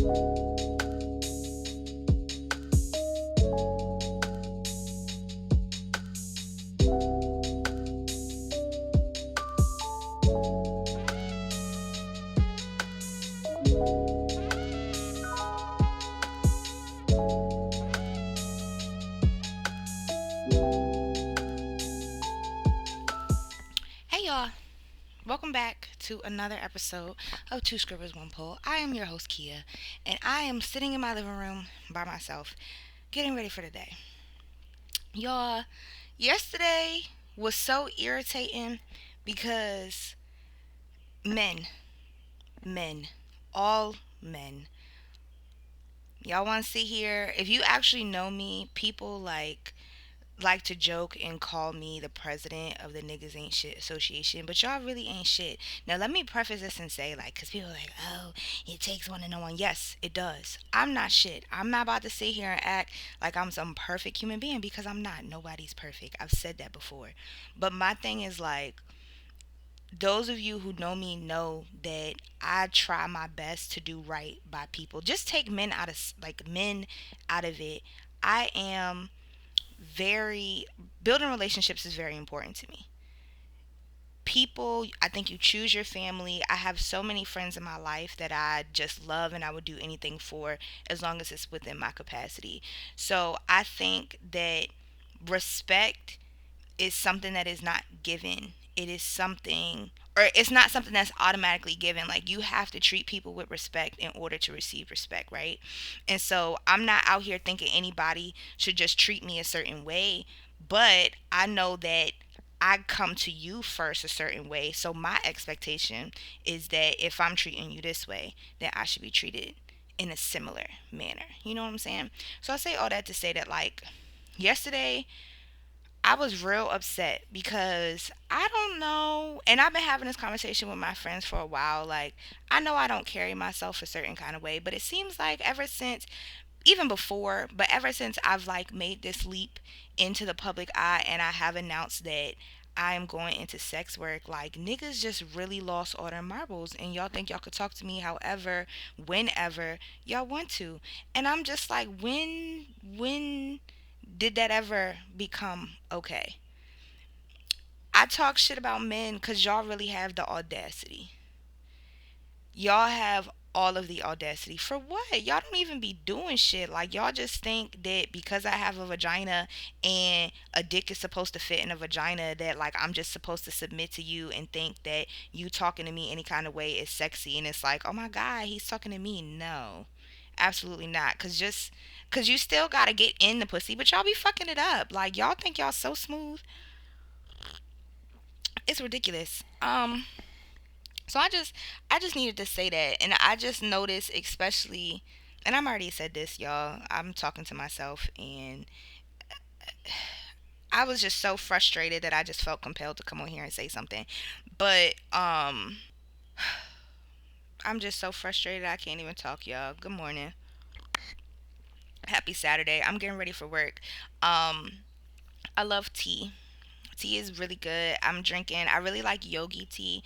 Hey y'all, welcome back to another episode of Two Scribbles One Poll. I am your host Kia, and I am sitting in my living room by myself, getting ready for the day. Y'all, yesterday was so irritating because men, men, all men. Y'all want to sit here? If you actually know me, people like to joke and call me the president of the Niggas Ain't Shit Association, but y'all really ain't shit. Now, let me preface this and say, like, because people are like, oh, it takes one to know one. Yes, it does. I'm not shit. I'm not about to sit here and act like I'm some perfect human being because I'm not. Nobody's perfect. I've said that before. But my thing is, like, those of you who know me know that I try my best to do right by people. Just take men out of it. I am very building relationships is very important to me. People, I think you choose your family. I have so many friends in my life that I just love and I would do anything for as long as it's within my capacity. So I think that respect is something that is not given. It is something, or it's not something that's automatically given. Like, you have to treat people with respect in order to receive respect, right? And so I'm not out here thinking anybody should just treat me a certain way, but I know that I come to you first a certain way. So my expectation is that if I'm treating you this way, then I should be treated in a similar manner. You know what I'm saying? So I say all that to say that, like, yesterday I was real upset because I don't know, and I've been having this conversation with my friends for a while. Like, I know I don't carry myself a certain kind of way, but it seems like ever since, even before, but ever since I've like made this leap into the public eye and I have announced that I am going into sex work, like, niggas just really lost all their marbles, and y'all think y'all could talk to me however, whenever y'all want to. And I'm just like, when did that ever become okay? I talk shit about men because y'all really have the audacity. Y'all have all of the audacity. For what? Y'all don't even be doing shit. Like, y'all just think that because I have a vagina and a dick is supposed to fit in a vagina, that, like, I'm just supposed to submit to you and think that you talking to me any kind of way is sexy. And it's like, oh my God, he's talking to me. No, absolutely not. Cause you still gotta get in the pussy, but y'all be fucking it up. Like, y'all think y'all so smooth. It's ridiculous. So I just needed to say that, and I just noticed, especially, and I'm already said this, y'all. I'm talking to myself, and I was just so frustrated that I just felt compelled to come on here and say something. But I'm just so frustrated I can't even talk, y'all. Good morning. Happy Saturday. I'm getting ready for work. Um, I love tea. Tea is really good. I'm drinking. I really like yogi tea,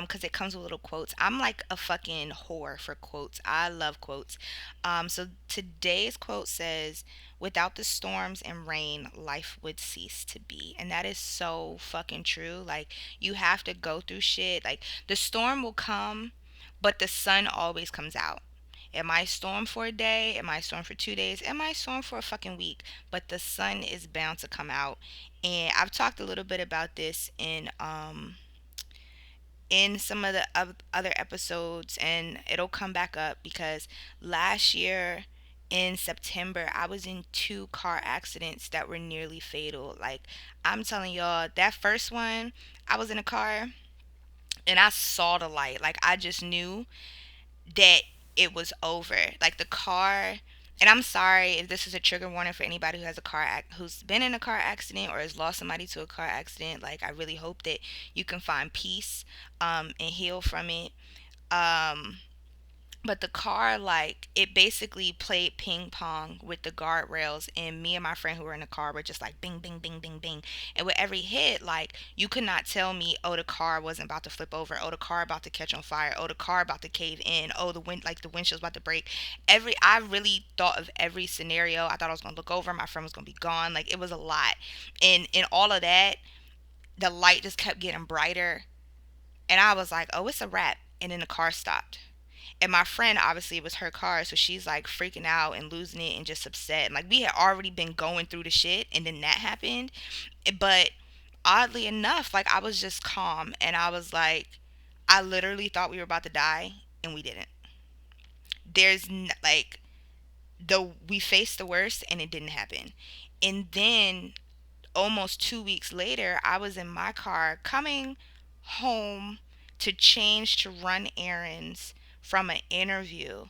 because it comes with little quotes. I'm like a fucking whore for quotes. I love quotes. So today's quote says, "Without the storms and rain, life would cease to be," and that is so fucking true. Like, you have to go through shit. Like, the storm will come, but the sun always comes out. It might storm for a day, it might storm for 2 days, it might storm for a fucking week, but the sun is bound to come out. And I've talked a little bit about this in some of the other episodes, and it'll come back up because last year in September I was in two car accidents that were nearly fatal. Like, I'm telling y'all, that first one, I was in a car and I saw the light. Like, I just knew that it was over. Like, the car, and I'm sorry if this is a trigger warning for anybody who has who's been in a car accident or has lost somebody to a car accident. Like, I really hope that you can find peace and heal from it. Um But the car, like, it basically played ping pong with the guardrails, and me and my friend who were in the car were just like bing, bing, bing, bing, bing. And with every hit, like, you could not tell me, oh, the car wasn't about to flip over, oh, the car about to catch on fire, oh, the car about to cave in, oh, the wind, like the windshield's about to break. I really thought of every scenario. I thought I was gonna look over, my friend was gonna be gone. Like, it was a lot. And in all of that, the light just kept getting brighter, and I was like, oh, it's a wrap. And then the car stopped. And my friend, obviously, it was her car, so she's like freaking out and losing it and just upset. And like, we had already been going through the shit, and then that happened. But oddly enough, like, I was just calm, and I was like, I literally thought we were about to die, and we didn't. Like, though we faced the worst, and it didn't happen. And then almost 2 weeks later, I was in my car coming home to change to run errands from an interview,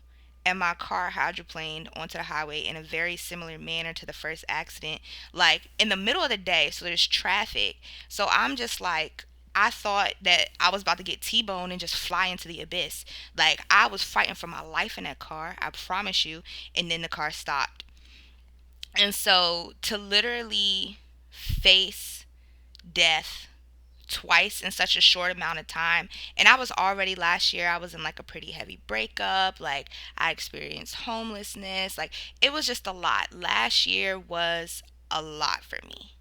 and my car hydroplaned onto the highway in a very similar manner to the first accident, like in the middle of the day. So there's traffic. So I'm just like, I thought that I was about to get T-boned and just fly into the abyss. Like, I was fighting for my life in that car, I promise you. And then the car stopped. And so to literally face death twice in such a short amount of time. And I was already, last year I was in like a pretty heavy breakup. Like, I experienced homelessness. Like, it was just a lot. Last year was a lot for me.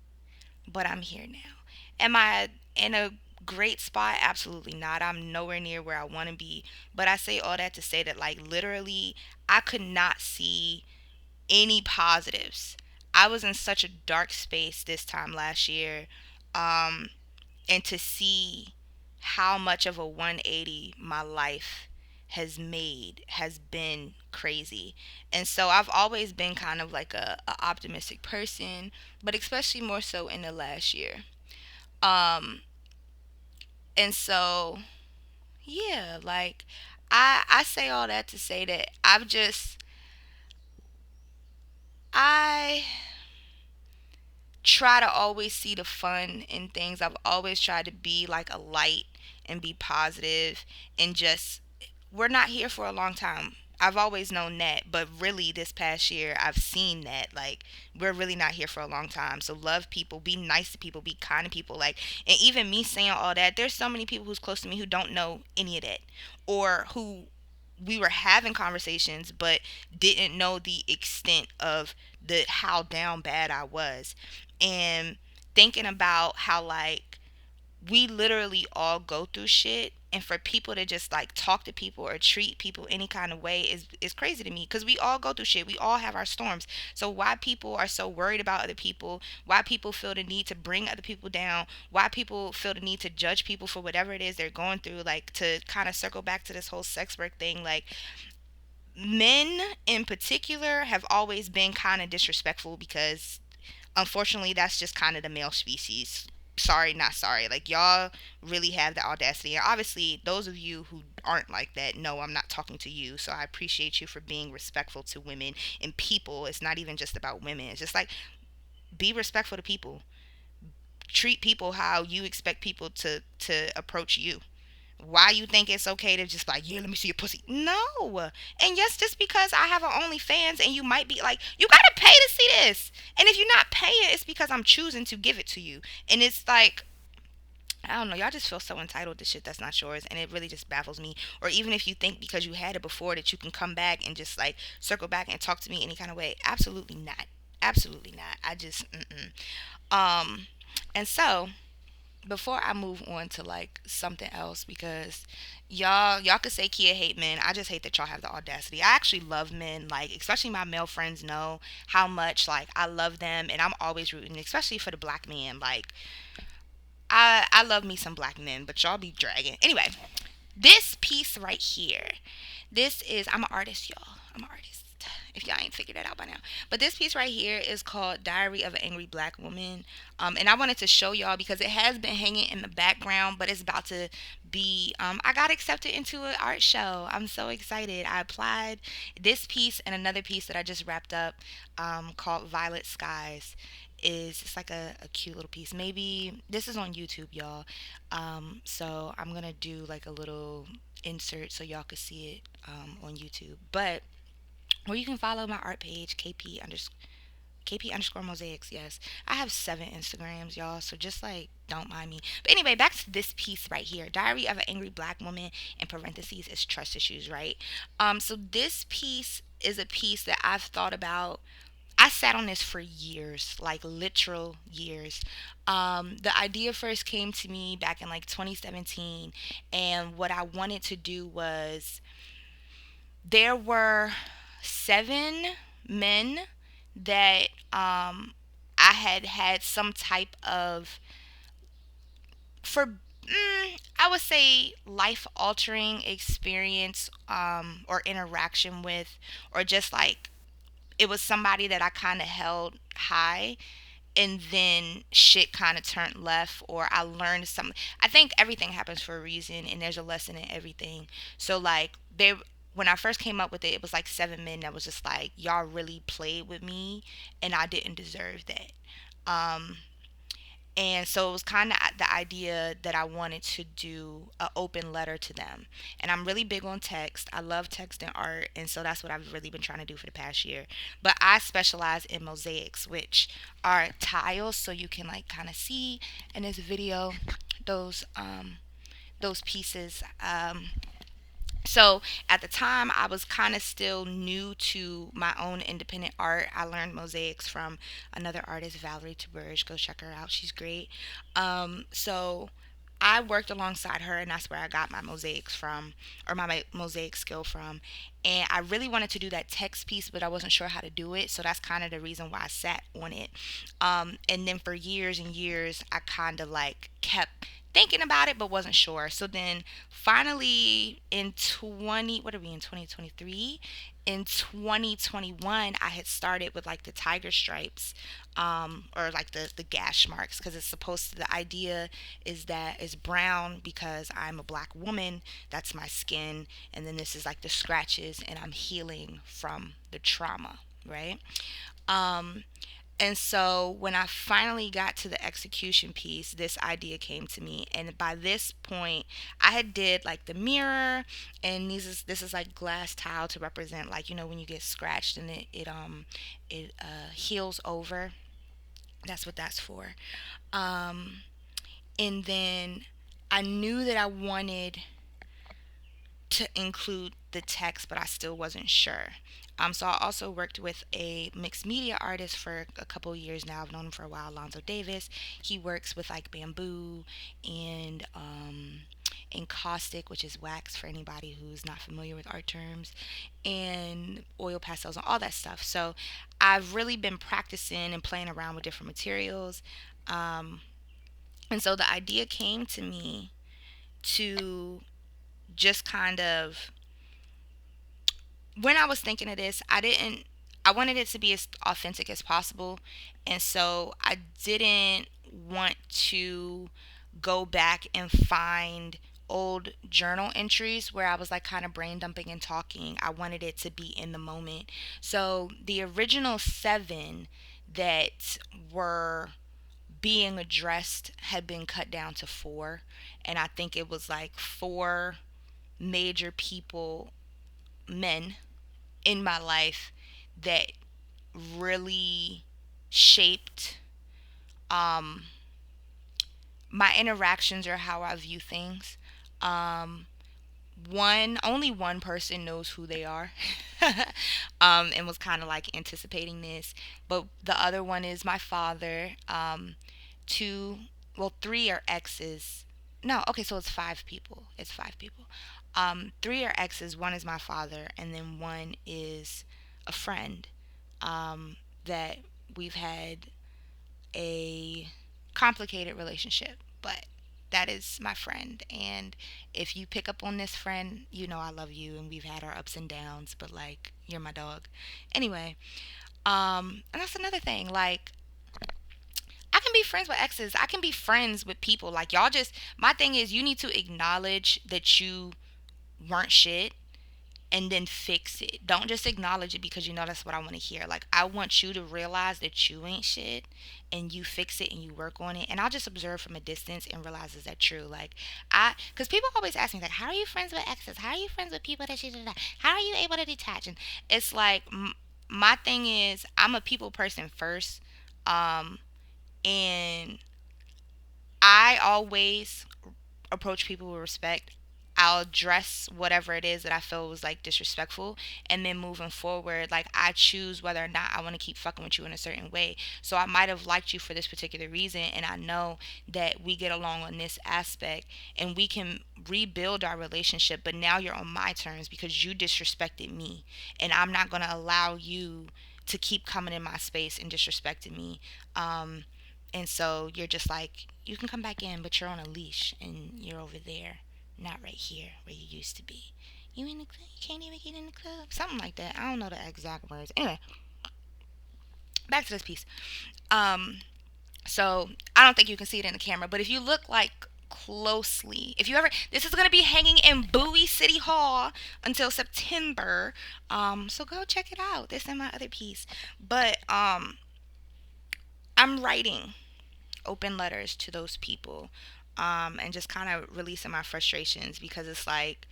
But I'm here now. Am I in a great spot? Absolutely not. I'm nowhere near where I want to be. But I say all that to say that, like, literally, I could not see any positives. I was in such a dark space this time last year. Um, and to see how much of a 180 my life has made has been crazy. And so I've always been kind of like a optimistic person, but especially more so in the last year. Um, and so yeah, like, I say all that to say that I try to always see the fun in things. I've always tried to be like a light and be positive, and just, we're not here for a long time. I've always known that, but really this past year I've seen that, like, we're really not here for a long time. So love people, be nice to people, be kind to people. Like, and even me saying all that, there's so many people who's close to me who don't know any of that, or who we were having conversations but didn't know the extent of the how down bad I was. And thinking about how, like, we literally all go through shit, and for people to just like talk to people or treat people any kind of way is crazy to me, because we all go through shit, we all have our storms. So why people are so worried about other people, why people feel the need to bring other people down, why people feel the need to judge people for whatever it is they're going through, like, to kind of circle back to this whole sex work thing, like, men in particular have always been kind of disrespectful, because unfortunately that's just kind of the male species. Sorry, not sorry. Like, y'all really have the audacity. And obviously, those of you who aren't like that, no, I'm not talking to you. So I appreciate you for being respectful to women and people. It's not even just about women. It's just like, be respectful to people. Treat people how you expect people to approach you. Why you think it's okay to just like, yeah, let me see your pussy? No. And yes, just because I have an OnlyFans and you might be like, you gotta pay to see this. And if you're not paying, it's because I'm choosing to give it to you. And it's like, I don't know, y'all just feel so entitled to shit that's not yours, and it really just baffles me. Or even if you think because you had it before that you can come back and just like circle back and talk to me any kind of way. Absolutely not. Absolutely not. I just um and so before I move on to like something else, because y'all could say Kia hate men. I just hate that y'all have the audacity. I actually love men, like, especially my male friends know how much like I love them, and I'm always rooting, especially for the black man. Like, I love me some black men, but y'all be dragging. Anyway, this piece right here. This is, I'm an artist, y'all. I'm an artist. If y'all ain't figured that out by now. But this piece right here is called Diary of an Angry Black Woman. And I wanted to show y'all because it has been hanging in the background, but it's about to be, I got accepted into an art show. I'm so excited. I applied this piece and another piece that I just wrapped up, called Violet Skies. is, it's like a cute little piece. Maybe this is on YouTube, y'all. So I'm gonna do like a little insert so y'all can see it on YouTube. But or you can follow my art page, KP underscore mosaics. Yes, I have 7 Instagrams, y'all. So just like, don't mind me. But anyway, back to this piece right here. Diary of an Angry Black Woman, in parentheses, is trust issues, right? So this piece is a piece that I've thought about. I sat on this for years, like literal years. The idea first came to me back in like 2017, and what I wanted to do was, there were 7 men that I had had some type of, for I would say, life altering experience or interaction with, or just like, it was somebody that I kind of held high, and then shit kind of turned left, or I learned something. I think everything happens for a reason, and there's a lesson in everything. So like, they, when I first came up with it, it was like 7 men that was just like, y'all really played with me, and I didn't deserve that. Um, and so it was kind of the idea that I wanted to do an open letter to them. And I'm really big on text. I love text and art. And so that's what I've really been trying to do for the past year. But I specialize in mosaics, which are tiles. So you can like kind of see in this video those those pieces. So at the time, I was kind of still new to my own independent art. I learned mosaics from another artist, Valerie Taburge. Go check her out. She's great. So I worked alongside her, and that's where I got my mosaics from, or my mosaic skill from. And I really wanted to do that text piece, but I wasn't sure how to do it. So that's kind of the reason why I sat on it. And then for years and years, I kind of like kept thinking about it, but wasn't sure. So then finally in 20, what are we in, 2023? In 2021, I had started with like the tiger stripes, or like the gash marks, because it's supposed to, the idea is that it's brown because I'm a black woman, that's my skin, and then this is like the scratches, and I'm healing from the trauma, right? um and so when I finally got to the execution piece, this idea came to me. And by this point, I had did like the mirror, and this is like glass tile to represent, like, you know, when you get scratched and it heals over. That's what that's for. Um, and then I knew that I wanted to include the text, but I still wasn't sure. So I also worked with a mixed media artist for a couple of years now. I've known him for a while, Alonzo Davis. He works with like bamboo and caustic, which is wax for anybody who's not familiar with art terms, and oil pastels and all that stuff. So I've really been practicing and playing around with different materials. Um, and so the idea came to me to just kind of, when I was thinking of this, I wanted it to be as authentic as possible. And so I didn't want to go back and find old journal entries where I was like kind of brain dumping and talking. I wanted it to be in the moment. So the original 7 that were being addressed had been cut down to 4. And I think it was like 4 major people, men in my life, that really shaped um, my interactions or how I view things. Um, only one person knows who they are, and was kind of like anticipating this. But the other one is my father. 2, well, 3 are exes. No, okay, so it's 5 people. It's 5 people. 3 are exes. One is my father, and then one is a friend, that we've had a complicated relationship, but that is my friend. And if you pick up on this friend, you know I love you, and we've had our ups and downs, but like, you're my dog. Anyway, and that's another thing. Like, I can be friends with exes. I can be friends with people. Like, y'all just, my thing is, you need to acknowledge that you weren't shit, and then fix it. Don't just acknowledge it because you know that's what I want to hear. Like, I want you to realize that you ain't shit, and you fix it and you work on it. And I'll just observe from a distance and realize, is that true? Like, because people always ask me, like, how are you friends with exes? How are you friends with people that you did that? How are you able to detach? And it's like, my thing is, I'm a people person first. And I always approach people with respect. I'll address whatever it is that I feel was like disrespectful, and then moving forward, like, I choose whether or not I want to keep fucking with you in a certain way. So I might have liked you for this particular reason, and I know that we get along on this aspect, and we can rebuild our relationship. But now you're on my terms because you disrespected me, and I'm not gonna allow you to keep coming in my space and disrespecting me. And so you're just like, you can come back in, but you're on a leash and you're over there, not right here where you used to be. You in the club? You can't even get in the club. Something like that. I don't know the exact words. Anyway, back to this piece. Um, so I don't think you can see it in the camera, but if you look like closely, if you ever, this is gonna be hanging in Bowie City Hall until September. So go check it out. This is my other piece, but I'm writing open letters to those people, and just kind of releasing my frustrations because it's like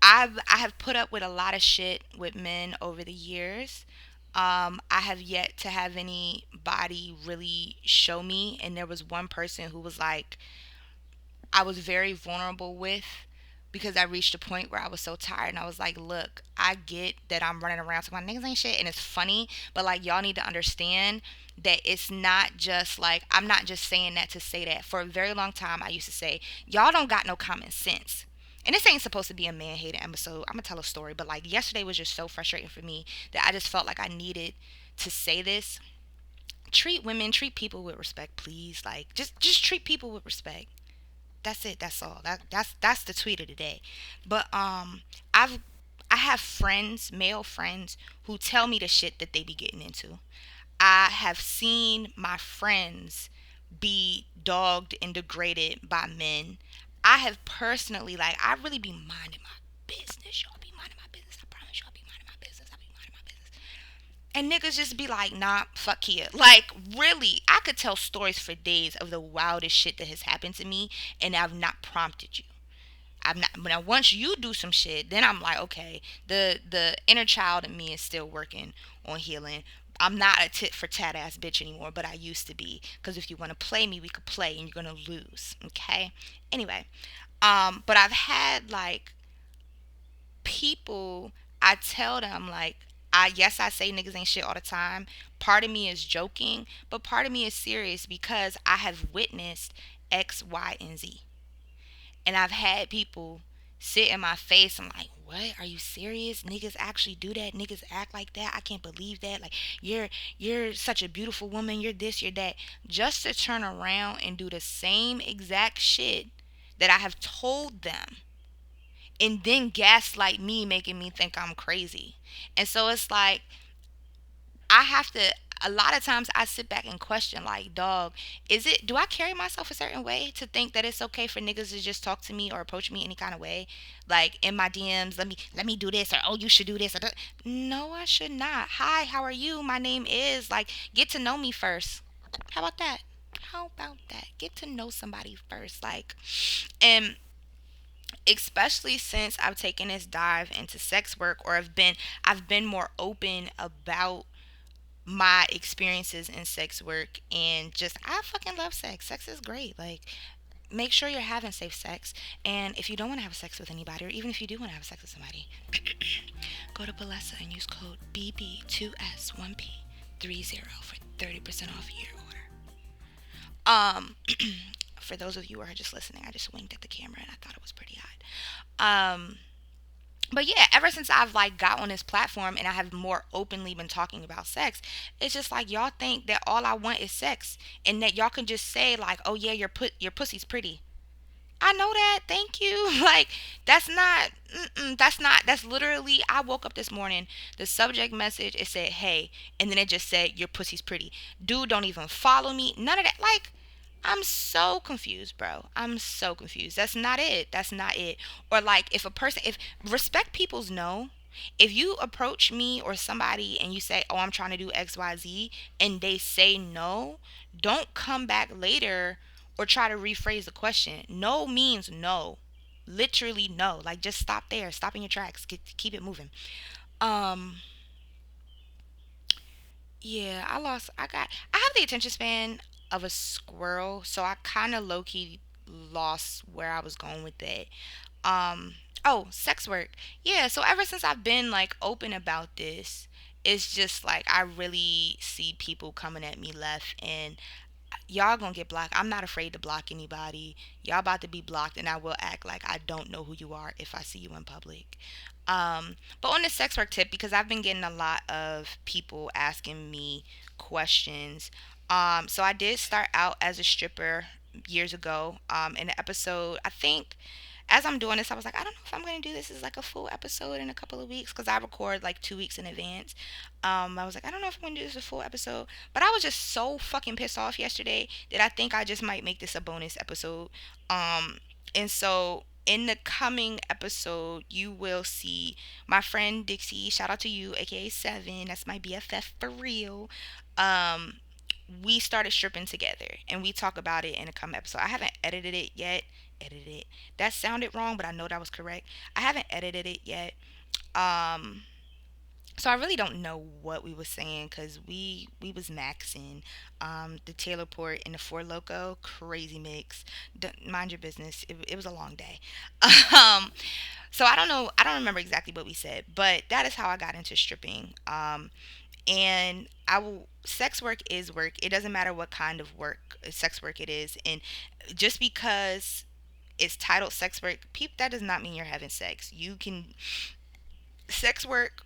I have put up with a lot of shit with men over the years. I have yet to have anybody really show me, and there was one person who was like, I was very vulnerable with, because I reached a point where I was so tired, and I was like, look, I get that I'm running around talking about niggas ain't shit and it's funny, but like, y'all need to understand that it's not just like, I'm not just saying that to say that. For a very long time I used to say, y'all don't got no common sense. And this ain't supposed to be a man hating episode. I'm gonna tell a story, but like, yesterday was just so frustrating for me that I just felt like I needed to say this. Treat women, treat people with respect, please. Like, just treat people with respect. That's it. That's all. That's the tweet of the day. But I've I have friends, male friends, who tell me the shit that they be getting into. I have seen my friends be dogged and degraded by men. I have personally, like, I really be minding my business. Y'all be minding my business. I promise y'all be minding my business. I be minding my business. And niggas just be like, nah, fuck Kia. Like, really, I could tell stories for days of the wildest shit that has happened to me, and I've not prompted you. I'm not. Now, once you do some shit, then I'm like, okay, the inner child in me is still working on healing. I'm not a tit for tat ass bitch anymore, but I used to be. Because if you want to play me, we could play, and you're gonna lose. Okay. Anyway, but I've had like people, I tell them like, I say niggas ain't shit all the time. Part of me is joking, but part of me is serious because I have witnessed X, Y, and Z. And I've had people sit in my face. I'm like, what? Are you serious? Niggas actually do that? Niggas act like that? I can't believe that. Like, you're such a beautiful woman. You're this, you're that. Just to turn around and do the same exact shit that I have told them, and then gaslight me, making me think I'm crazy. And so it's like, I have to, a lot of times I sit back and question, like, dog, do I carry myself a certain way to think that it's okay for niggas to just talk to me or approach me any kind of way? Like, in my DMs, let me do this, or oh, you should do this. Or, no, I should not. Hi, how are you? My name is, like, get to know me first. How about that? How about that? Get to know somebody first. Like, and especially since I've taken this dive into sex work, or I've been more open about my experiences in sex work, and just, I fucking love sex. Sex is great. Like, make sure you're having safe sex. And if you don't want to have sex with anybody, or even if you do want to have sex with somebody, go to Balesa and use code BB2S1P30 for 30% off your order. For those of you who are just listening, I just winked at the camera and I thought it was pretty odd. But yeah, ever since I've like got on this platform and I have more openly been talking about sex, it's just like, y'all think that all I want is sex, and that y'all can just say like, oh yeah, your pussy's pretty. I know that. Thank you. Like, that's not. That's not. That's literally. I woke up this morning. The subject message, it said, "Hey," and then it just said, "Your pussy's pretty." Dude, don't even follow me. None of that. Like, I'm so confused, bro. I'm so confused. That's not it. That's not it. Or like if a person, if respect people's no. If you approach me or somebody and you say, "Oh, I'm trying to do XYZ," and they say no, don't come back later or try to rephrase the question. No means no. Literally no. Like just stop there. Stop in your tracks. Keep it moving. Um Yeah, I have the attention span of a squirrel, so I kind of low key lost where I was going with that. Um, oh, sex work. Yeah, so ever since I've been like open about this, it's just like I really see people coming at me left, and y'all gonna get blocked. I'm not afraid to block anybody. Y'all about to be blocked, and I will act like I don't know who you are if I see you in public. But on the sex work tip, because I've been getting a lot of people asking me questions. So I did start out as a stripper years ago. In the episode, I think as I'm doing this, I was like, I don't know if I'm going to do this as like a full episode in a couple of weeks because I record like 2 weeks in advance. I was like, I don't know if I'm going to do this as a full episode, but I was just so fucking pissed off yesterday that I think I just might make this a bonus episode. And so in the coming episode, you will see my friend Dixie. Shout out to you, aka Seven. That's my BFF for real. Um, we started stripping together and we talk about it in a coming episode. I haven't edited it yet. Edited it. That sounded wrong, but I know that was correct. I haven't edited it yet. Um, so I really don't know what we was saying because we was maxing the Taylor Port and the Four Loco crazy mix. Mind your business. It was a long day. um, so I don't know. I don't remember exactly what we said, but that is how I got into stripping. And I will. Sex work is work. It doesn't matter what kind of work, sex work it is, and just because it's titled sex work, that does not mean you're having sex. You can sex work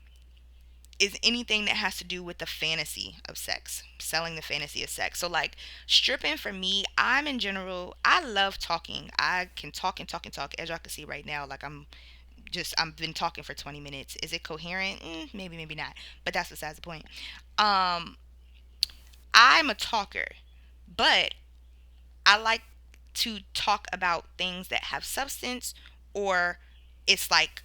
is anything that has to do with the fantasy of sex, selling the fantasy of sex. So like stripping for me, I'm in general, I love talking. I can talk and talk and talk. As y'all can see right now, like I've been talking for 20 minutes. Is it coherent? Maybe, maybe not. But that's besides the point. Um, I'm a talker, but I like to talk about things that have substance or it's like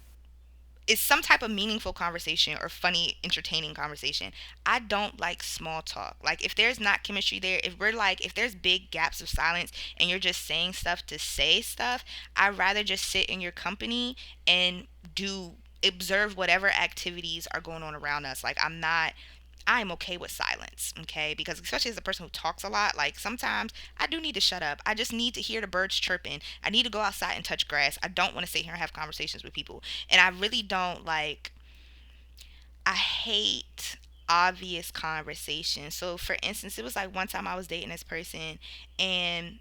it's some type of meaningful conversation or funny, entertaining conversation. I don't like small talk. Like if there's not chemistry there, if there's big gaps of silence and you're just saying stuff to say stuff, I'd rather just sit in your company and do observe whatever activities are going on around us. Like I'm okay with silence, okay? Because especially as a person who talks a lot, like sometimes I do need to shut up. I just need to hear the birds chirping. I need to go outside and touch grass. I don't want to sit here and have conversations with people. And I really don't like, I hate obvious conversation. So for instance, it was like one time I was dating this person and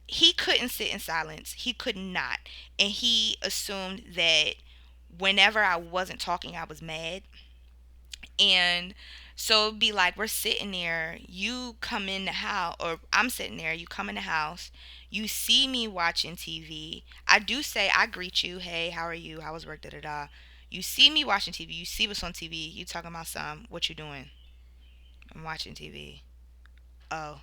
he couldn't sit in silence. He could not. And he assumed that whenever I wasn't talking, I was mad. And so it'd be like we're sitting there, you come in the house, or I'm sitting there, you come in the house, you see me watching TV. I do say, I greet you, hey, how are you? How was work? Da da da. You see me watching TV, you see what's on TV, you talking about something, what you doing? I'm watching TV. Oh,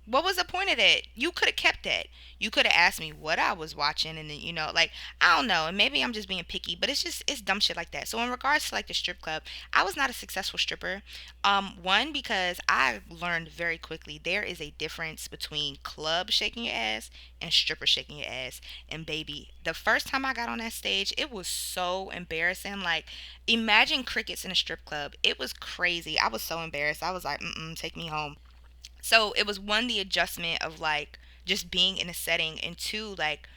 what was the point of that? You could have kept that. You could have asked me what I was watching, and then like I don't know. And maybe I'm just being picky, but it's dumb shit like that. So in regards to like the strip club, I was not a successful stripper. One because I learned very quickly there is a difference between club shaking your ass and stripper shaking your ass. And baby, the first time I got on that stage, it was so embarrassing. Like imagine crickets in a strip club. It was crazy. I was so embarrassed. I was like, take me home. So it was one, the adjustment of like just being in a setting, and two, like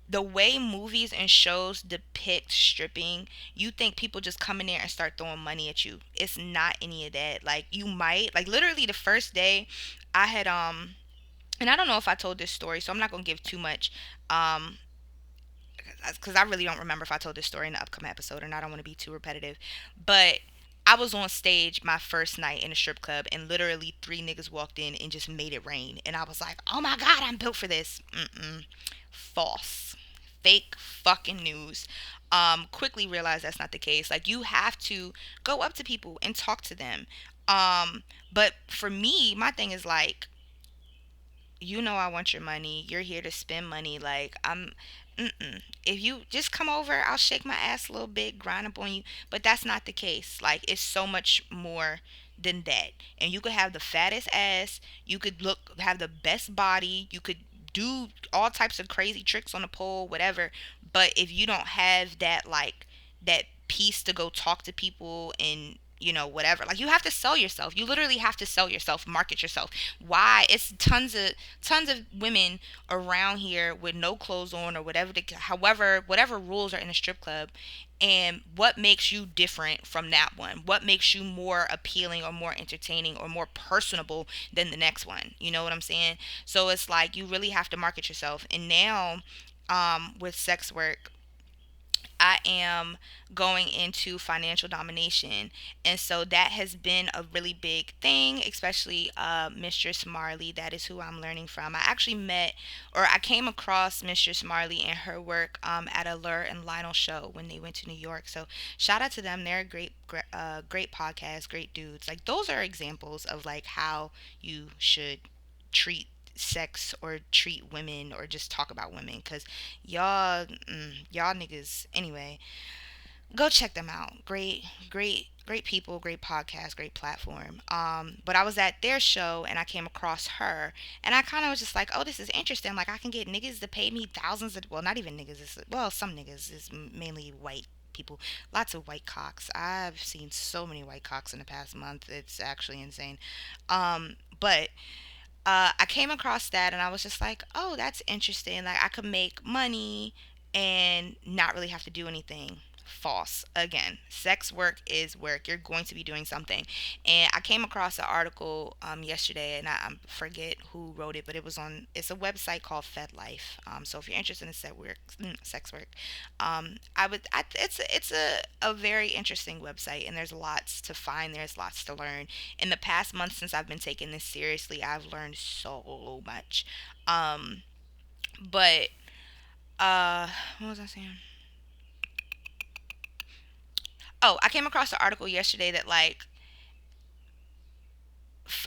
the way movies and shows depict stripping, you think people just come in there and start throwing money at you. It's not any of that. Like you might, like literally the first day I had and I don't know if I told this story, so I'm not gonna give too much. Um because I really don't remember if I told this story in the upcoming episode, and I don't want to be too repetitive. But I was on stage my first night in a strip club, and literally three niggas walked in and just made it rain. And I was like, oh my God, I'm built for this. Mm-mm. False. Fake fucking news. Quickly realized that's not the case. Like, you have to go up to people and talk to them. But for me, my thing is like, you know I want your money. You're here to spend money. Like, mm-mm. If you just come over, I'll shake my ass a little bit, grind up on you. But that's not the case. Like, it's so much more than that. And you could have the fattest ass. You could have the best body. You could do all types of crazy tricks on the pole, whatever. But if you don't have that, like, that piece to go talk to people and whatever, like, you have to sell yourself. You literally have to sell yourself, market yourself. Why? It's tons of women around here with no clothes on or whatever, however, whatever rules are in a strip club. And what makes you different from that one? What makes you more appealing or more entertaining or more personable than the next one? You know what I'm saying? So it's like you really have to market yourself. And now, with sex work, I am going into financial domination. And so that has been a really big thing, especially Mistress Marley. That is who I'm learning from. I actually met, or I came across Mistress Marley and her work at a Lure and Lionel show when they went to New York. So shout out to them. They're a great podcast, great dudes. Like, those are examples of like how you should treat sex or treat women or just talk about women, because y'all niggas, anyway, go check them out. Great people, great podcast, great platform. But I was at their show and I came across her, and I kind of was just like, oh, this is interesting. Like, I can get niggas to pay me thousands of, well, not even niggas, well, some niggas, is mainly white people, lots of white cocks. I've seen so many white cocks in the past month, it's actually insane. But I came across that and I was just like, oh, that's interesting. Like, I could make money and not really have to do anything. False. Again, sex work is work. You're going to be doing something. And I came across an article yesterday, and I forget who wrote it, but it's a website called FedLife. So if you're interested in sex work, it's a very interesting website, and there's lots to find. There's lots to learn. In the past month since I've been taking this seriously, I've learned so much. Um, but what was I saying? Oh, I came across an article yesterday that, like,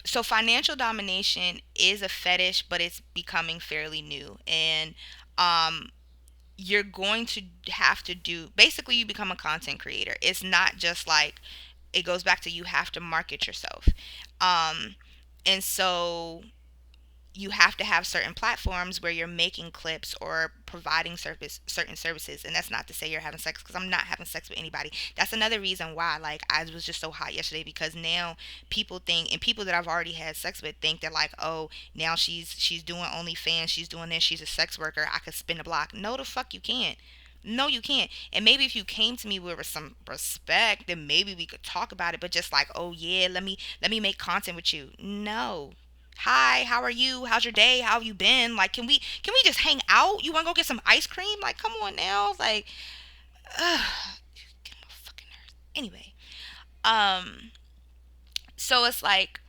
so financial domination is a fetish, but it's becoming fairly new. And um you're going to have to do, basically, you become a content creator. It's not just like, it goes back to, you have to market yourself. um and so you have to have certain platforms where you're making clips or providing certain services. And that's not to say you're having sex, because I'm not having sex with anybody. That's another reason why, like, I was just so hot yesterday, because now people think, and people that I've already had sex with think that, like, oh, now she's doing OnlyFans, she's doing this, she's a sex worker, I could spin a block. No, the fuck you can't. No, you can't. And maybe if you came to me with some respect, then maybe we could talk about it. But just like, oh yeah, let me make content with you. No. Hi, how are you? How's your day? How have you been? Like, can we just hang out? You want to go get some ice cream? Like, come on now. Like, ugh, get on my fucking nerves. Anyway, um, so it's like,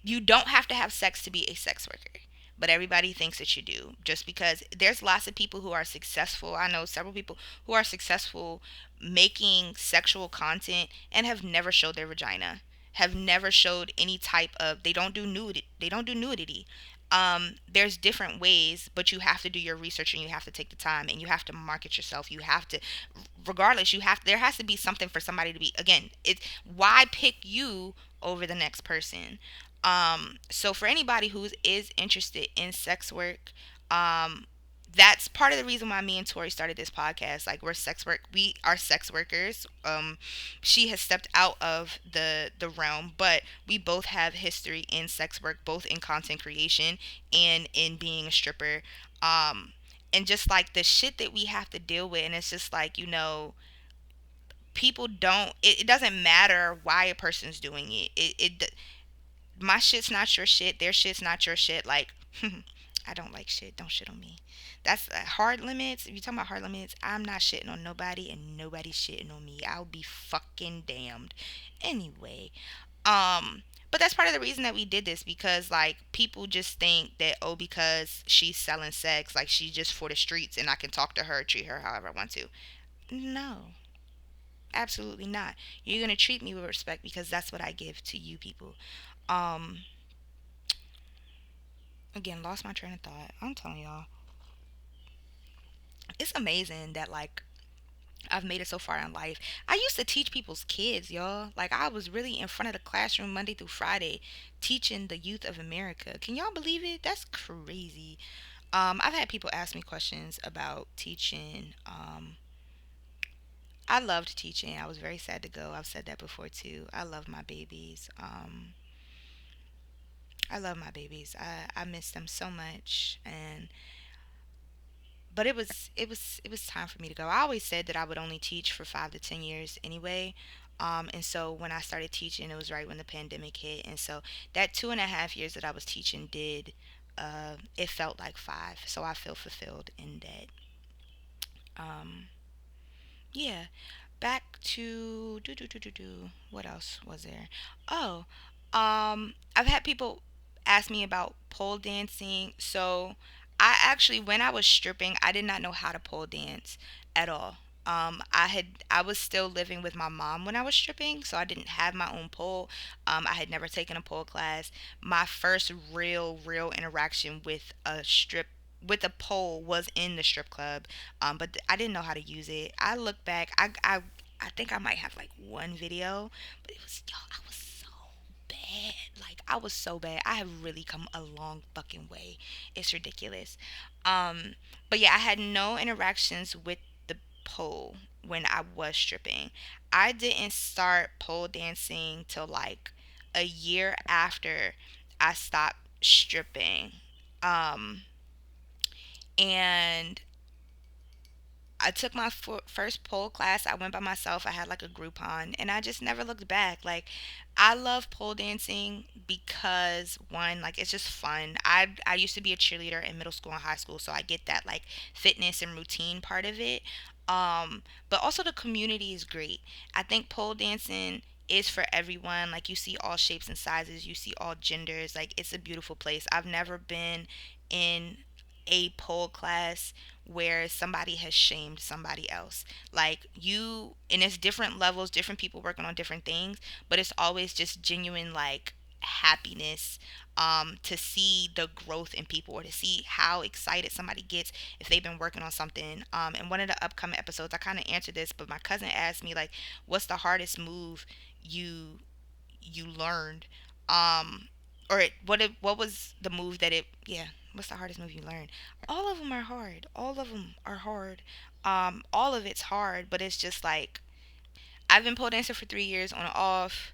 you don't have to have sex to be a sex worker, but everybody thinks that you do, just because there's lots of people who are successful. I know several people who are successful making sexual content and have never showed their vagina, have never showed any type of, they don't do nudity. There's different ways, but you have to do your research, and you have to take the time, and you have to market yourself. You have to, regardless, there has to be something for somebody to be, again, it's, why pick you over the next person? So for anybody who is interested in sex work, um, that's part of the reason why me and Tori started this podcast. Like, we are sex workers. She has stepped out of the realm, but we both have history in sex work, both in content creation and in being a stripper. Um, and just like the shit that we have to deal with, and it's just like, people don't. It doesn't matter why a person's doing it. My shit's not your shit. Their shit's not your shit. Like, I don't like shit. Don't shit on me. That's hard limits. If you're talking about hard limits, I'm not shitting on nobody, and nobody's shitting on me. I'll be fucking damned. Anyway, but that's part of the reason that we did this, because, like, people just think that, oh, because she's selling sex, like, she's just for the streets and I can talk to her, treat her however I want to. No, absolutely not. You're gonna treat me with respect, because that's what I give to you people. Um, Again, lost my train of thought. I'm telling y'all, it's amazing that like I've made it so far in life. I used to teach people's kids, y'all. Like I was really in front of the classroom Monday through Friday teaching the youth of America. Can y'all believe it? That's crazy. I've had people ask me questions about teaching. I loved teaching. I was very sad to go. I've said that before too. I love my babies. I love my babies. I miss them so much, and but it was time for me to go. I always said that I would only teach for 5 to 10 years anyway. And so when I started teaching, it was right when the pandemic hit, and so that 2.5 years that I was teaching did it felt like 5. So I feel fulfilled in that. Um, yeah. Back to what else was there? Oh, I've had people ask me about pole dancing. So I actually, when I was stripping, I did not know how to pole dance at all. I was still living with my mom when I was stripping, so I didn't have my own pole. I had never taken a pole class. My first real interaction with a strip with a pole was in the strip club, but I didn't know how to use it. I look back, I think I might have like one video, but it was, yo, I was so bad. Like I was so bad. I have really come a long fucking way. It's ridiculous. Um, but yeah, I had no interactions with the pole when I was stripping. I didn't start pole dancing till like a year after I stopped stripping. Um, and I took my first pole class. I went by myself. I had like a Groupon, and I just never looked back. Like, I love pole dancing because one, like, it's just fun. I used to be a cheerleader in middle school and high school, so I get that like fitness and routine part of it. But also the community is great. I think pole dancing is for everyone. Like, you see all shapes and sizes. You see all genders. Like, it's a beautiful place. I've never been in a pole class where somebody has shamed somebody else. Like you, and it's different levels, different people working on different things, but it's always just genuine like happiness to see the growth in people or to see how excited somebody gets if they've been working on something. In one of the upcoming episodes, I kind of answered this, but my cousin asked me like, "What's the hardest move you you learned?" Um, what was the move that it yeah what's the hardest move you learned? All of them are hard. All of them are hard. All of it's hard, but it's just like I've been pole dancer for 3 years on and off,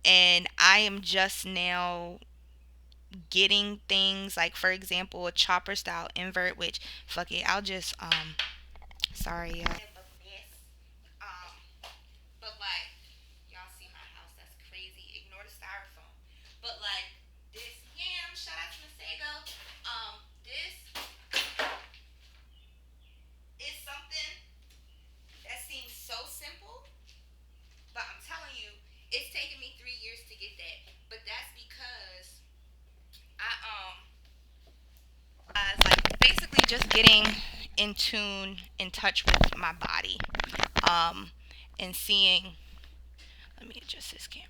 and I am just now getting things like, for example, a chopper style invert, which fuck it, I'll just sorry, um, but like y'all see my house, that's crazy. Ignore the styrofoam. But like this yam, shout out to Masego. This is something that seems so simple, but I'm telling you, it's taken me 3 years to get that. But that's because I like basically just getting in tune, in touch with my body, um, and seeing. Let me adjust this camera.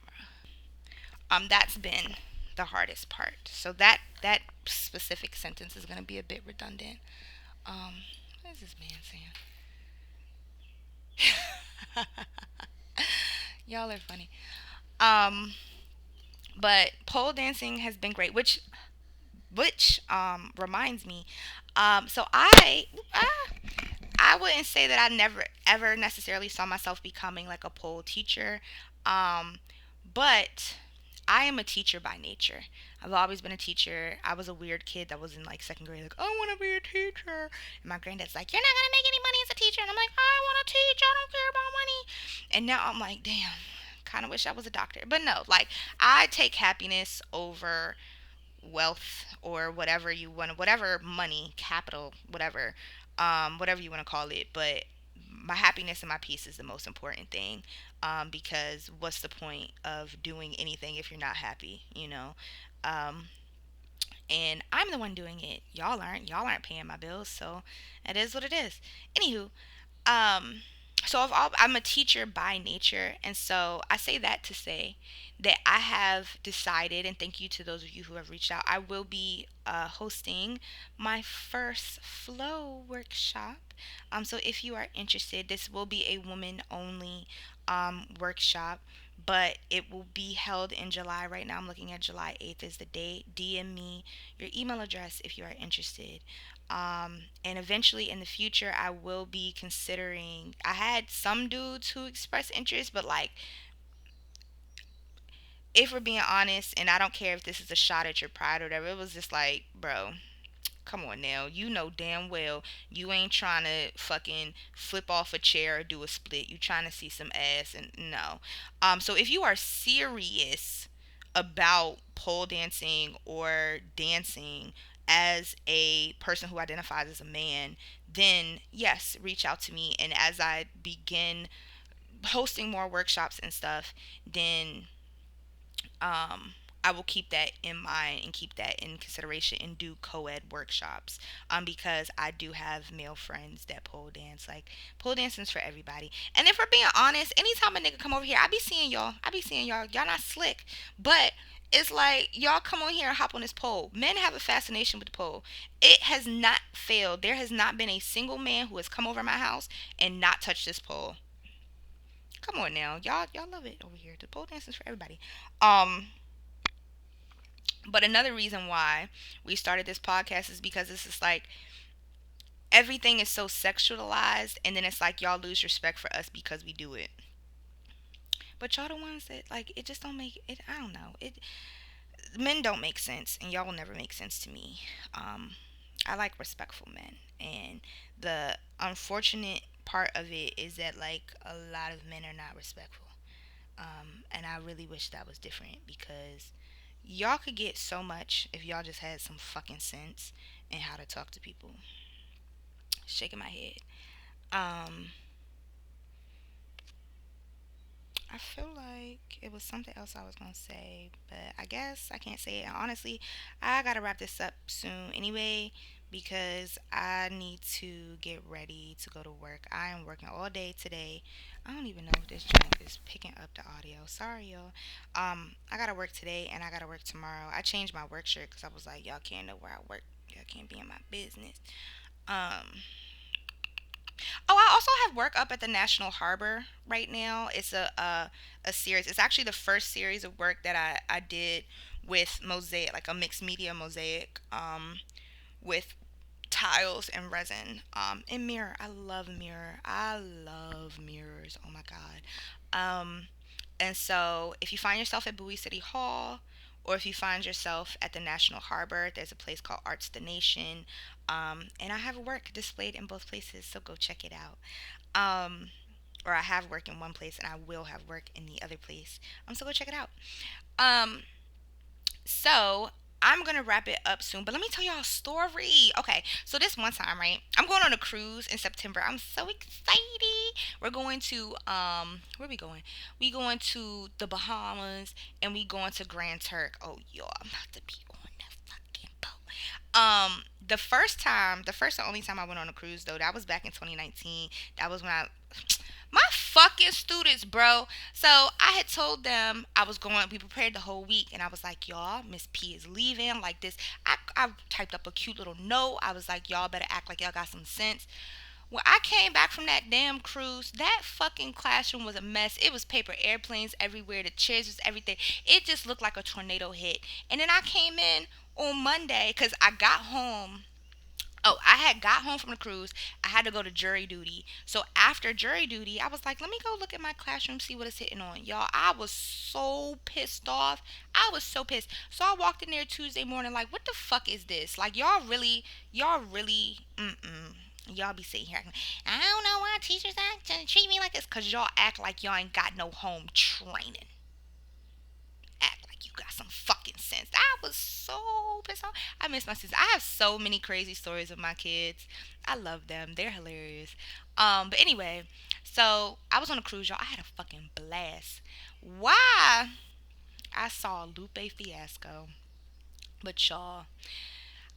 That's been the hardest part. So that specific sentence is gonna be a bit redundant. What is this man saying? Y'all are funny. Um, but pole dancing has been great, which reminds me. So I wouldn't say that I never ever necessarily saw myself becoming like a pole teacher. Um, but I am a teacher by nature. I've always been a teacher. I was a weird kid that was in like second grade, like, I want to be a teacher. And my granddad's like, you're not going to make any money as a teacher. And I'm like, I want to teach. I don't care about money. And now I'm like, damn, kind of wish I was a doctor. But no, like, I take happiness over wealth or whatever you want, whatever money, capital, whatever you want to call it. But my happiness and my peace is the most important thing. Because what's the point of doing anything if you're not happy, you know? Um, and I'm the one doing it. Y'all aren't. Y'all aren't paying my bills, so it is what it is. Anywho, um, So I'm a teacher by nature, and so I say that to say that I have decided, and thank you to those of you who have reached out, I will be hosting my first flow workshop. So if you are interested, this will be a woman only workshop, but it will be held in July. Right now I'm looking at July 8th is the date. DM me your email address if you are interested. And eventually in the future, I will be considering. I had some dudes who expressed interest, but like, if we're being honest, and I don't care if this is a shot at your pride or whatever, it was just like, bro, come on now. You know damn well you ain't trying to fucking flip off a chair or do a split. You trying to see some ass, and no. So if you are serious about pole dancing or dancing as a person who identifies as a man, then yes, reach out to me. And as I begin hosting more workshops and stuff, then I will keep that in mind and keep that in consideration and do co-ed workshops, because I do have male friends that pole dance. Like, pole dancing's for everybody. And if we're being honest, anytime a nigga come over here, I be seeing y'all. Y'all not slick, but it's like y'all come on here and hop on this pole. Men have a fascination with the pole. It has not failed. There has not been a single man who has come over my house and not touched this pole. Come on now, y'all love it over here. The pole dancing's for everybody. Um, but another reason why we started this podcast is because it's just like everything is so sexualized, and then it's like y'all lose respect for us because we do it. But y'all the ones that like it just don't make it. I don't know. It Men don't make sense, and y'all will never make sense to me. I like respectful men, and the unfortunate part of it is that like a lot of men are not respectful. And I really wish that was different because y'all could get so much if y'all just had some fucking sense and how to talk to people. Shaking my head. Um, I feel like it was something else I was gonna say, but I guess I can't say it. And honestly, I gotta wrap this up soon anyway because I need to get ready to go to work. I am working all day today. I don't even know if this joint is picking up the audio. Sorry, y'all. I gotta work today and I gotta work tomorrow. I changed my work shirt because I was like, y'all can't know where I work. Y'all can't be in my business. Um, Oh, I also have work up at the National Harbor right now. It's a series. It's actually the first series of work that I did with mosaic, like a mixed media mosaic, with tiles and resin, and mirror. I love mirror. I love mirrors. Oh my god. And so if you find yourself at Bowie City Hall, or if you find yourself at the National Harbor, there's a place called Arts the Nation. And I have work displayed in both places, so go check it out. Um, or I have work in one place and I will have work in the other place. So go check it out. Um, so I'm gonna wrap it up soon, but let me tell y'all a story. Okay, so this one time, right? I'm going on a cruise in September. I'm so excited. We're going to where are we going? We going to the Bahamas and we going to Grand Turk. Oh y'all, I'm about to be on that fucking boat. The first and only time I went on a cruise though, that was back in 2019. That was when I my fucking students, bro. So I had told them I was going. We prepared the whole week, and I was like, y'all, Miss P is leaving. Like this, I typed up a cute little note. I was like, y'all better act like y'all got some sense. When I came back from that damn cruise, that fucking classroom was a mess. It was paper airplanes everywhere. The chairs was everything. It just looked like a tornado hit. And then I came in on Monday because I got home. Oh, I had got home from the cruise. I had to go to jury duty. So after jury duty, I was like, let me go look at my classroom, see what it's hitting on. Y'all, I was so pissed off. I was so pissed. So I walked in there Tuesday morning, like, what the fuck is this? Like, y'all be sitting here acting, I don't know why teachers act and treat me like this. Because y'all act like y'all ain't got no home training. Act like you got some fucking sense. I was so pissed off. I miss my sister. I have so many crazy stories with my kids. I love them. They're hilarious. But anyway, so I was on a cruise, y'all. I had a fucking blast. Why? I saw Lupe Fiasco. But y'all,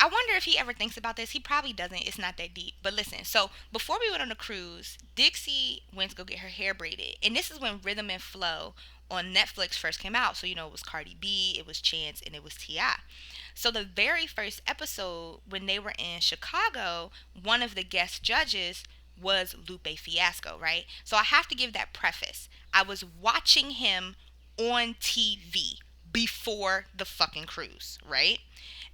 I wonder if he ever thinks about this. He probably doesn't. It's not that deep. But listen, so before we went on the cruise, Dixie went to go get her hair braided. And this is when Rhythm and Flow on Netflix first came out. So, it was Cardi B, it was Chance, and it was T.I. So the very first episode, when they were in Chicago, one of the guest judges was Lupe Fiasco, right? So I have to give that preface. I was watching him on TV before the fucking cruise, right?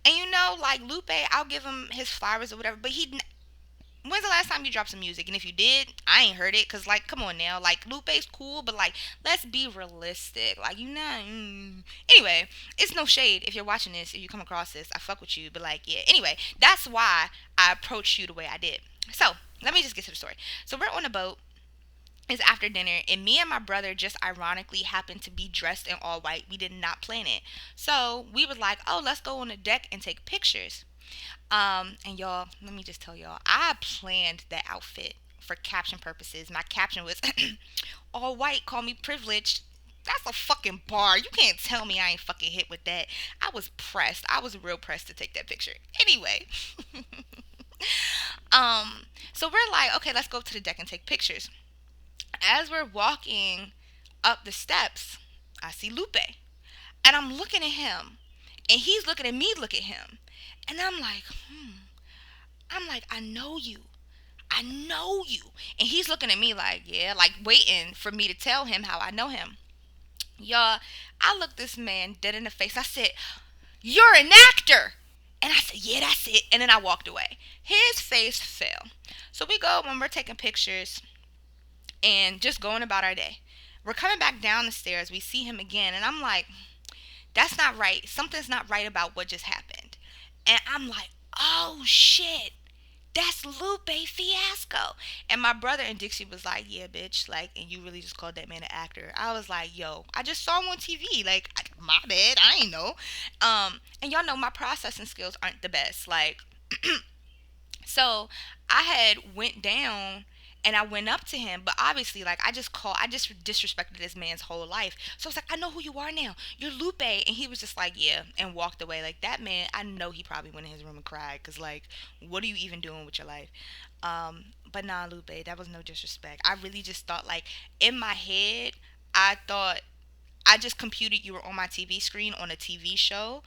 And like Lupe, I'll give him his flowers or whatever, but when's the last time you dropped some music? And if you did, I ain't heard it. Cause like, come on now, like Lupe's cool, but like, let's be realistic. Like, Anyway, it's no shade if you're watching this. If you come across this, I fuck with you. But like, yeah. Anyway, that's why I approached you the way I did. So let me just get to the story. So we're on a boat. It's after dinner, and me and my brother just ironically happened to be dressed in all white. We did not plan it. So we was like, oh, let's go on the deck and take pictures. And y'all, let me just tell y'all, I planned that outfit for caption purposes. My caption was all white, call me privileged. That's a fucking bar. You can't tell me I ain't fucking hit with that. I was pressed. I was real pressed to take that picture. Anyway, um, so we're like, okay, let's go up to the deck and take pictures. As we're walking up the steps, I see Lupe. And I'm looking at him. And he's looking at me, look at him. And I'm like, I know you. I know you. And he's looking at me like, yeah, like waiting for me to tell him how I know him. Y'all, I looked this man dead in the face. I said, you're an actor. And I said, yeah, that's it. And then I walked away. His face fell. So we go when we're taking pictures and just going about our day. We're coming back down the stairs. We see him again. And I'm like, that's not right. Something's not right about what just happened. And I'm like, oh shit, that's Lupe Fiasco. And my brother and Dixie was like, yeah, bitch. Like, and you really just called that man an actor. I was like, yo, I just saw him on TV. Like, my bad. I ain't know. And y'all know my processing skills aren't the best. Like, so I had went down and I went up to him, but obviously, like, I just disrespected this man's whole life. So I was like, I know who you are now. You're Lupe. And he was just like, yeah, and walked away. Like, that man, I know he probably went in his room and cried, because, like, what are you even doing with your life? But nah, Lupe, that was no disrespect. I really just thought, like, in my head, I thought, I just computed you were on my TV screen on a TV show.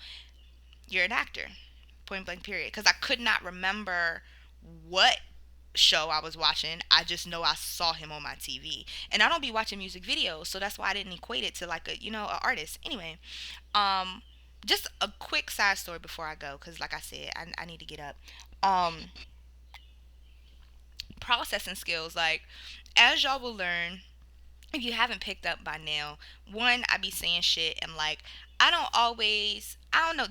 You're an actor. Point blank, period. Because I could not remember what show I was watching. I just know I saw him on my TV. And I don't be watching music videos, so that's why I didn't equate it to like a artist. Anyway, um just a quick side story before I go, cuz like I said, I need to get up. Um Processing skills, like, as y'all will learn, if you haven't picked up by now, one, I be saying shit and like, I don't know,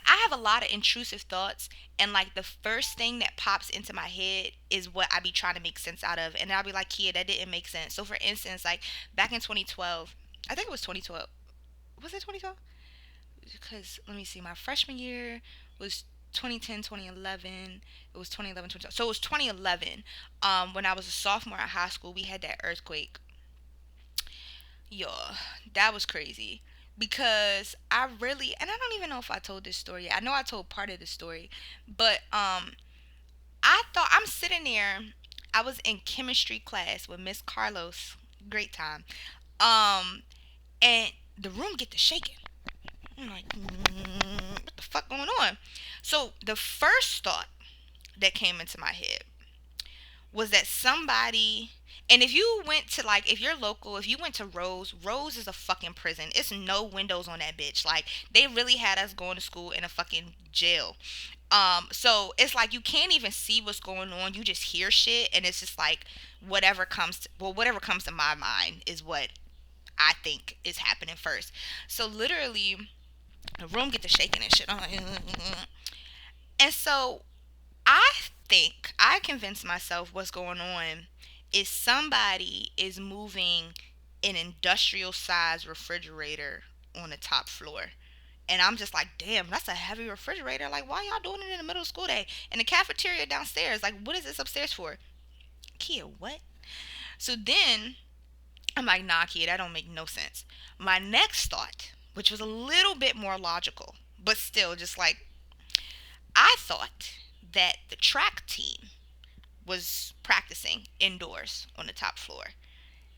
I have a lot of intrusive thoughts, and like the first thing that pops into my head is what I be trying to make sense out of, and I'll be like, yeah, that didn't make sense. So for instance, like back in 2012, I think it was 2012. Was it 2012? Because let me see, my freshman year was 2010, 2011. It was 2011, 2012. So it was 2011. When I was a sophomore at high school, we had that earthquake. Yo, that was crazy. Because I really, and I don't even know if I told this story. I know I told part of the story, but I thought, I'm sitting there. I was in chemistry class with Miss Carlos. Great time. Um, and the room get to shaking. I'm like, what the fuck going on? So the first thought that came into my head was that somebody, and if you went to, like, if you're local, if you went to Rose is a fucking prison. It's no windows on that bitch. Like, they really had us going to school in a fucking jail. So it's like you can't even see what's going on. You just hear shit, and it's just like whatever comes to my mind is what I think is happening first. So literally, the room get to shaking and shit. I'm like, and so I think I convinced myself what's going on is somebody is moving an industrial size refrigerator on the top floor. And I'm just like, damn, that's a heavy refrigerator. Like, why y'all doing it in the middle of school day? And the cafeteria downstairs, like, what is this upstairs for? Kia, what? So then I'm like, nah, kid, that don't make no sense. My next thought, which was a little bit more logical, but still just like, I thought that the track team was practicing indoors on the top floor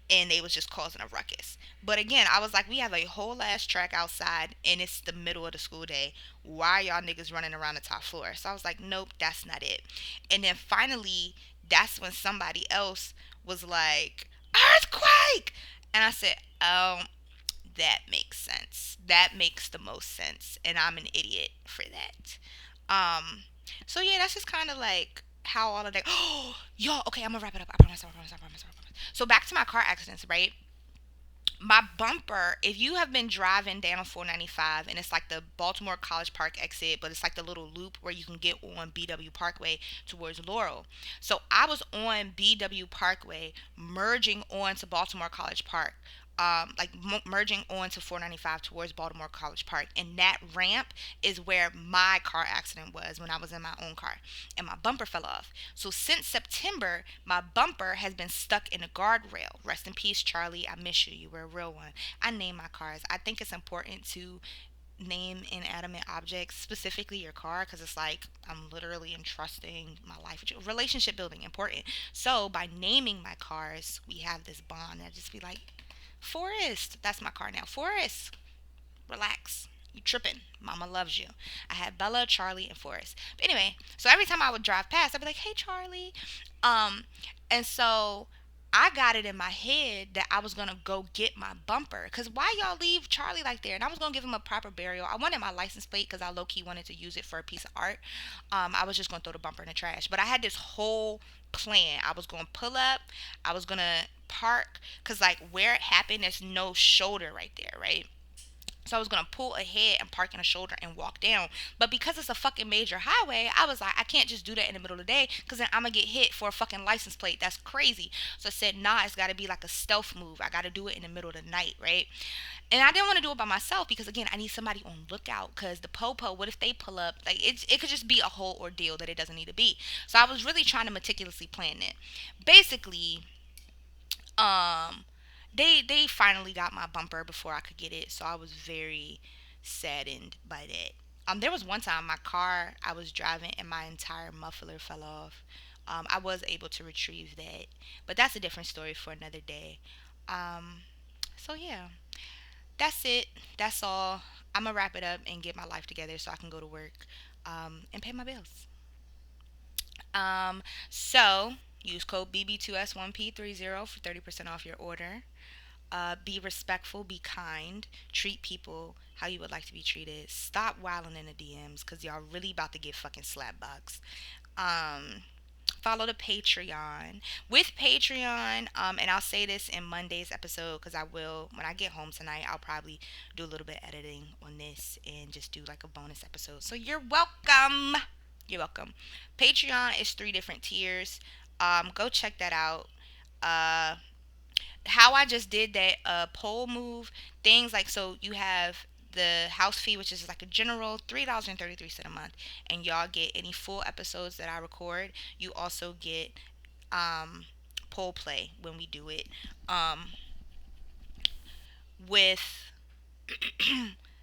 and they was just causing a ruckus. But again, I was like, we have a whole ass track outside and it's the middle of the school day. Why are y'all niggas running around the top floor? So I was like, nope, that's not it. And then finally, that's when somebody else was like, earthquake! And I said, that makes sense. That makes the most sense. And I'm an idiot for that. Um, so yeah, that's just kind of like how all of that. Oh, yo, okay, I'm gonna wrap it up. I promise. I promise. I promise. I promise. So back to my car accidents, right? My bumper, if you have been driving down 495 and it's like the Baltimore College Park exit, but it's like the little loop where you can get on BW Parkway towards Laurel. So I was on BW Parkway merging onto Baltimore College Park. Like merging onto 495 towards Baltimore College Park, and that ramp is where my car accident was when I was in my own car, and my bumper fell off. So since September, my bumper has been stuck in a guardrail. Rest in peace, Charlie. I miss you. You were a real one. I name my cars. I think it's important to name inanimate objects, specifically your car, because it's like I'm literally entrusting my life with you. Relationship building, important. So by naming my cars, we have this bond. I just be like, Forrest. That's my car now. Forrest, relax. You tripping. Mama loves you. I had Bella, Charlie, and Forrest. But anyway, so every time I would drive past, I'd be like, hey, Charlie. Um, and so I got it in my head that I was going to go get my bumper. Because why y'all leave Charlie like there? And I was going to give him a proper burial. I wanted my license plate because I low key wanted to use it for a piece of art. I was just going to throw the bumper in the trash. But I had this whole plan. I was going to pull up. I was going to park. Because, like, where it happened, there's no shoulder right there, right? So I was gonna pull ahead and park in a shoulder and walk down. But because it's a fucking major highway, I was like, I can't just do that in the middle of the day because then I'm gonna get hit for a fucking license plate. That's crazy. So I said, nah, it's gotta be like a stealth move. I gotta do it in the middle of the night, right? And I didn't want to do it by myself because again, I need somebody on lookout because the popo, what if they pull up? Like it could just be a whole ordeal that it doesn't need to be. So I was really trying to meticulously plan it. Basically, um they finally got my bumper before I could get it, so I was very saddened by that. There was one time my car I was driving and my entire muffler fell off. I was able to retrieve that, but that's a different story for another day. um so yeah, that's it. That's all. I'm gonna wrap it up and get my life together so I can go to work and pay my bills. So use code BB2S1P30 for 30% off your order. Be respectful, be kind, treat people how you would like to be treated. Stop wilding in the DMs because y'all really about to get fucking slapbox. Um, Follow the Patreon. With Patreon, and I'll say this in Monday's episode because I will, when I get home tonight, I'll probably do a little bit of editing on this and just do like a bonus episode. So you're welcome. You're welcome. Patreon is three different tiers. Go check that out. Uh, how I just did that poll move things like, so you have the house fee, which is like a general $3.33 a month, and y'all get any full episodes that I record. You also get um poll play when we do it. With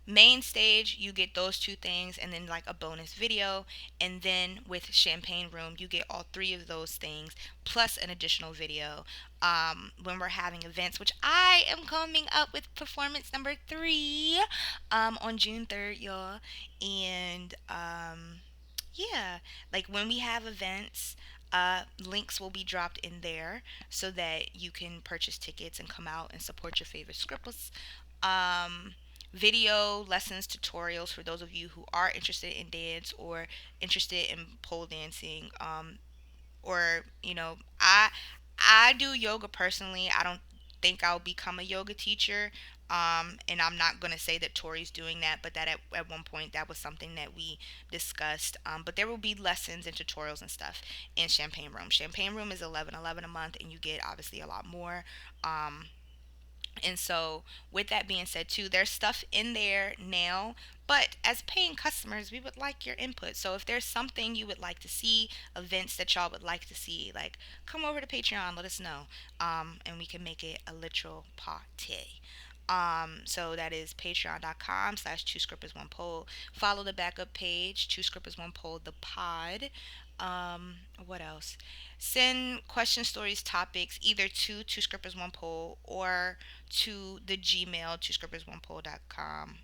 main stage, you get those two things and then like a bonus video, and then with champagne room you get all three of those things plus an additional video when we're having events, which I am coming up with performance number 3 on June 3rd, y'all. And yeah, like when we have events, links will be dropped in there so that you can purchase tickets and come out and support your favorite scribbles. um, Video lessons, tutorials for those of you who are interested in dance or interested in pole dancing. Or I do yoga personally. I don't think I'll become a yoga teacher. And I'm not going to say that Tori's doing that, but that at one point that was something that we discussed. But there will be lessons and tutorials and stuff in Champagne Room. Champagne Room is 11.11 a month, and you get obviously a lot more. And so, with that being said, too, there's stuff in there now. But as paying customers, we would like your input. So, if there's something you would like to see, events that y'all would like to see, like come over to Patreon, let us know, and we can make it a literal party. So that is patreon.com/slash two scrippers one poll. Follow the backup page, two scrippers one poll, the pod. What else? Send question, stories, topics either to two scrippers one poll or to the Gmail, two scrippers one poll.com.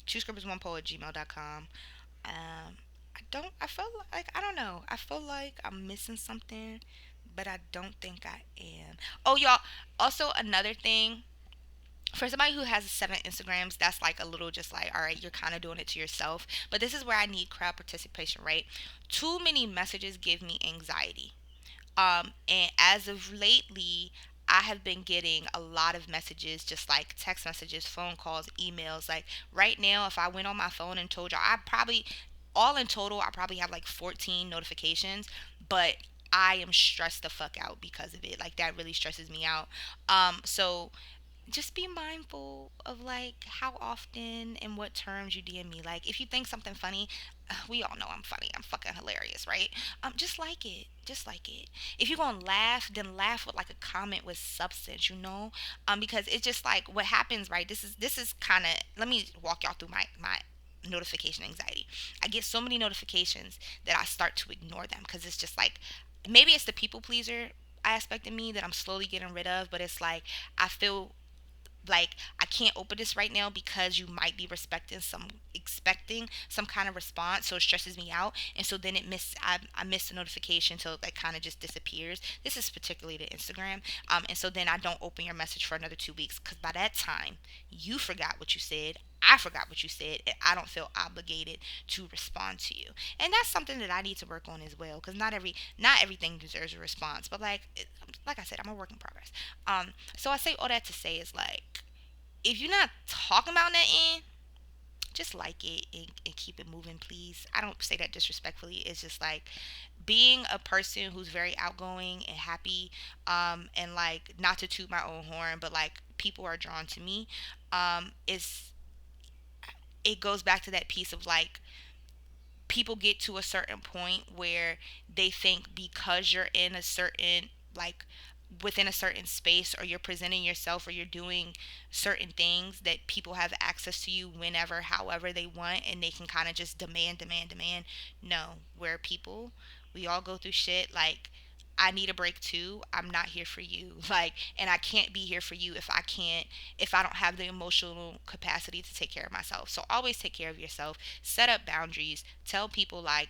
Two scrippers one poll at gmail.com. I feel like, I don't know. I feel like I'm missing something, but I don't think I am. Oh, y'all. Also, another thing, for somebody who has 7 Instagrams, that's like a little just like, all right, you're kind of doing it to yourself. But this is where I need crowd participation, right? Too many messages give me anxiety. And as of lately, I have been getting a lot of messages, just like text messages, phone calls, emails. Like right now, if I went on my phone and told y'all, I probably, all in total, I probably have like 14 notifications, but I am stressed the fuck out because of it. Like that really stresses me out. So just be mindful of like how often and what terms you DM me. Like if you think something funny, we all know I'm funny. I'm fucking hilarious, right? Just like it. Just like it. If you're gonna laugh, then laugh with like a comment with substance, you know? Because it's just like what happens, right? This is kind of, let me walk y'all through my notification anxiety. I get so many notifications that I start to ignore them because it's just like, maybe it's the people pleaser aspect of me that I'm slowly getting rid of, but it's like I feel like I can't open this right now because you might be expecting some kind of response, so it stresses me out, and so then I miss the notification, so it like kind of just disappears. This is particularly to Instagram, and so then I don't open your message for another 2 weeks because by that time you forgot what you said. I forgot what you said, and I don't feel obligated to respond to you. And that's something that I need to work on as well, because not everything deserves a response. But like I said, I'm a work in progress. So I say all that to say is like, if you're not talking about nothing, just like it and keep it moving, please. I don't say that disrespectfully. It's just like being a person who's very outgoing and happy, and like not to toot my own horn, but like people are drawn to me. Is It goes back to that piece of like, people get to a certain point where they think because you're in a certain, like, within a certain space, or you're presenting yourself, or you're doing certain things, that people have access to you whenever, however they want, and they can kind of just demand. No, we're people. We all go through shit. Like, I need a break too. I'm not here for you. Like, and I can't be here for you if I don't have the emotional capacity to take care of myself. So always take care of yourself. Set up boundaries. Tell people like,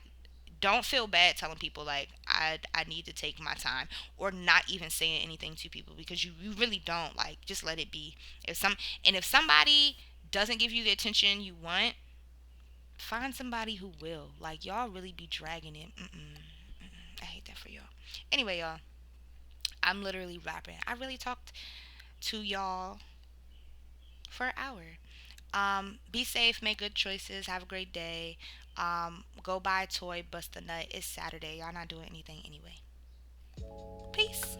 don't feel bad telling people like, I need to take my time, or not even saying anything to people, because you really don't. Like, just let it be. If somebody doesn't give you the attention you want, find somebody who will. Like, y'all really be dragging it. I hate that for y'all. Anyway, y'all, I'm literally rapping. I really talked to y'all for an hour. Be safe, make good choices, have a great day. Go buy a toy, bust a nut. It's Saturday. Y'all not doing anything anyway. Peace.